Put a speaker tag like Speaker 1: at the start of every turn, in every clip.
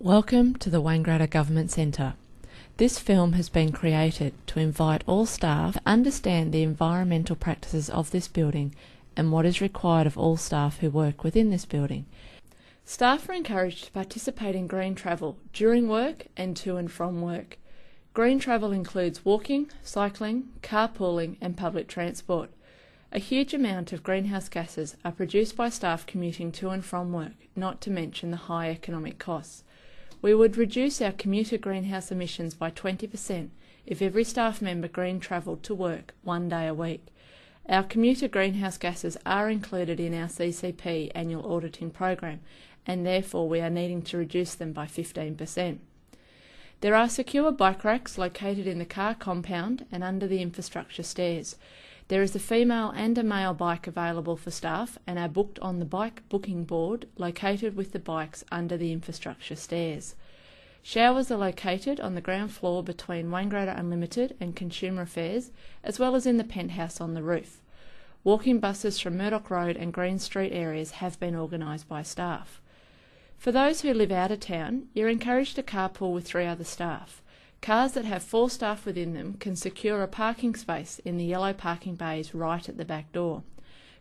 Speaker 1: Welcome to the Wangaratta Government Centre. This film has been created to invite all staff to understand the environmental practices of this building and what is required of all staff who work within this building. Staff are encouraged to participate in green travel during work and to and from work. Green travel includes walking, cycling, carpooling and public transport. A huge amount of greenhouse gases are produced by staff commuting to and from work, not to mention the high economic costs. We would reduce our commuter greenhouse emissions by 20% if every staff member green travelled to work 1 day a week. Our commuter greenhouse gases are included in our CCP annual auditing program, and therefore we are needing to reduce them by 15%. There are secure bike racks located in the car compound and under the infrastructure stairs. There is a female and a male bike available for staff and are booked on the bike booking board located with the bikes under the infrastructure stairs. Showers are located on the ground floor between Wangaratta Unlimited and Consumer Affairs, as well as in the penthouse on the roof. Walking buses from Murdoch Road and Green Street areas have been organised by staff. For those who live out of town, you're encouraged to carpool with 3 other staff. Cars that have 4 staff within them can secure a parking space in the yellow parking bays right at the back door.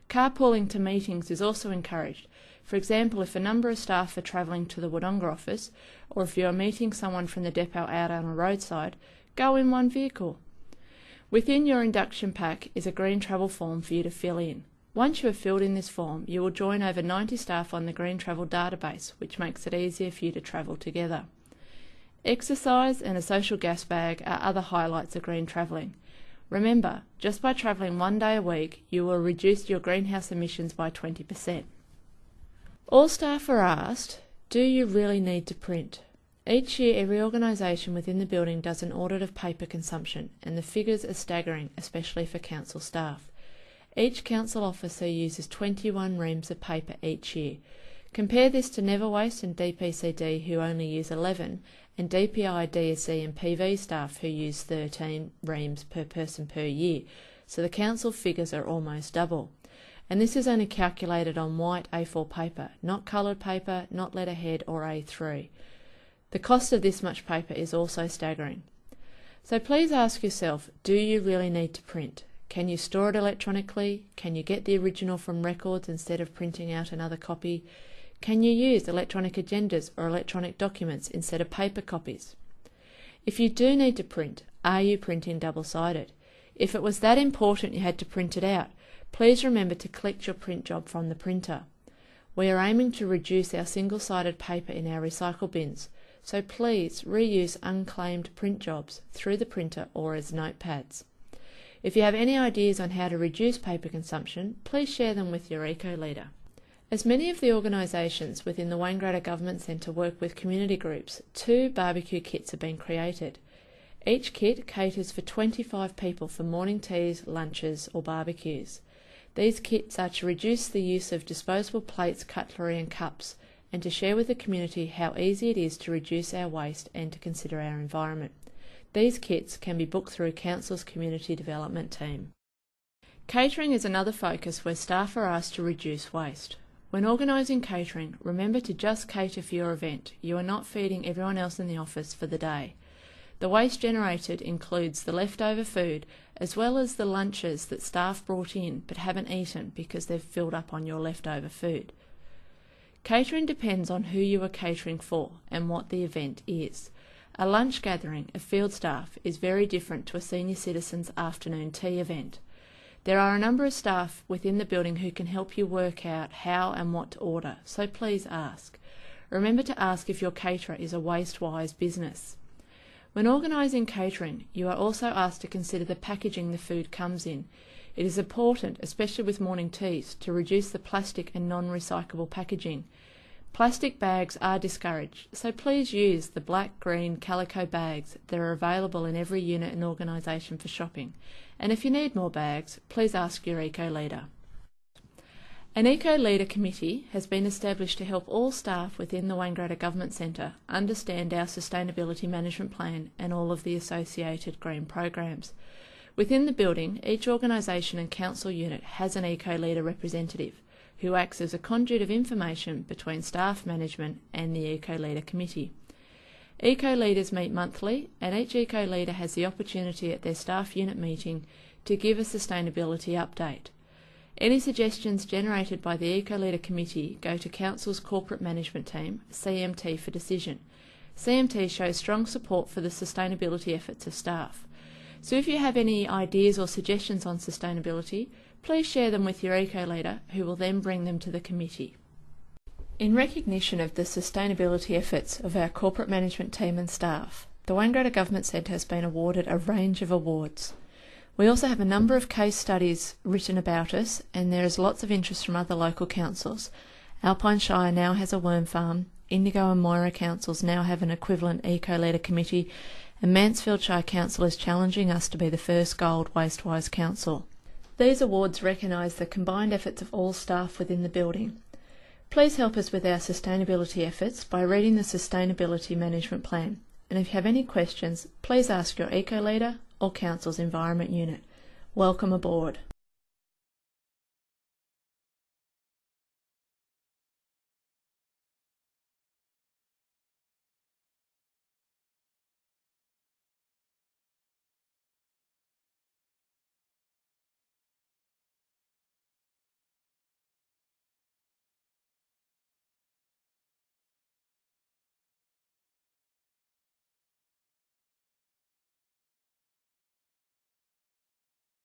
Speaker 1: Carpooling to meetings is also encouraged. For example, if a number of staff are travelling to the Wodonga office, or if you are meeting someone from the depot out on a roadside, go in one vehicle. Within your induction pack is a green travel form for you to fill in. Once you have filled in this form, you will join over 90 staff on the green travel database, which makes it easier for you to travel together. Exercise and a social gas bag are other highlights of green travelling. Remember, just by travelling 1 day a week, you will reduce your greenhouse emissions by 20%. All staff are asked, do you really need to print? Each year, every organisation within the building does an audit of paper consumption, and the figures are staggering, especially for council staff. Each council officer uses 21 reams of paper each year. Compare this to Never Waste and DPCD, who only use 11, and DPI, DSE and PV staff who use 13 reams per person per year, so the council figures are almost double. And this is only calculated on white A4 paper, not coloured paper, not letterhead or A3. The cost of this much paper is also staggering. So please ask yourself, do you really need to print? Can you store it electronically? Can you get the original from records instead of printing out another copy? Can you use electronic agendas or electronic documents instead of paper copies? If you do need to print, are you printing double-sided? If it was that important you had to print it out, please remember to collect your print job from the printer. We are aiming to reduce our single-sided paper in our recycle bins, so please reuse unclaimed print jobs through the printer or as notepads. If you have any ideas on how to reduce paper consumption, please share them with your eco-leader. As many of the organisations within the Wangaratta Government Centre work with community groups, 2 barbecue kits have been created. Each kit caters for 25 people for morning teas, lunches or barbecues. These kits are to reduce the use of disposable plates, cutlery and cups, and to share with the community how easy it is to reduce our waste and to consider our environment. These kits can be booked through Council's Community Development team. Catering is another focus where staff are asked to reduce waste. When organising catering, remember to just cater for your event. You are not feeding everyone else in the office for the day. The waste generated includes the leftover food as well as the lunches that staff brought in but haven't eaten because they've filled up on your leftover food. Catering depends on who you are catering for and what the event is. A lunch gathering of field staff is very different to a senior citizens' afternoon tea event. There are a number of staff within the building who can help you work out how and what to order, so please ask. Remember to ask if your caterer is a waste-wise business. When organising catering, you are also asked to consider the packaging the food comes in. It is important, especially with morning teas, to reduce the plastic and non-recyclable packaging. Plastic bags are discouraged, so please use the black, green, calico bags that are available in every unit and organisation for shopping. And if you need more bags, please ask your eco-leader. An eco-leader committee has been established to help all staff within the Wangaratta Government Centre understand our sustainability management plan and all of the associated green programs. Within the building, each organisation and council unit has an eco-leader representative who acts as a conduit of information between staff management and the eco-leader committee. Eco leaders meet monthly, and each eco leader has the opportunity at their staff unit meeting to give a sustainability update. Any suggestions generated by the Eco Leader Committee go to Council's Corporate Management Team, CMT, for decision. CMT shows strong support for the sustainability efforts of staff. So if you have any ideas or suggestions on sustainability, please share them with your Eco Leader, who will then bring them to the committee. In recognition of the sustainability efforts of our corporate management team and staff, the Wangaratta Government Centre has been awarded a range of awards. We also have a number of case studies written about us, and there is lots of interest from other local councils. Alpine Shire now has a worm farm, Indigo and Moira councils now have an equivalent Eco-Leader committee, and Mansfield Shire Council is challenging us to be the first gold Wastewise council. These awards recognise the combined efforts of all staff within the building. Please help us with our sustainability efforts by reading the Sustainability Management Plan, and if you have any questions, please ask your Eco Leader or Council's Environment Unit. Welcome aboard.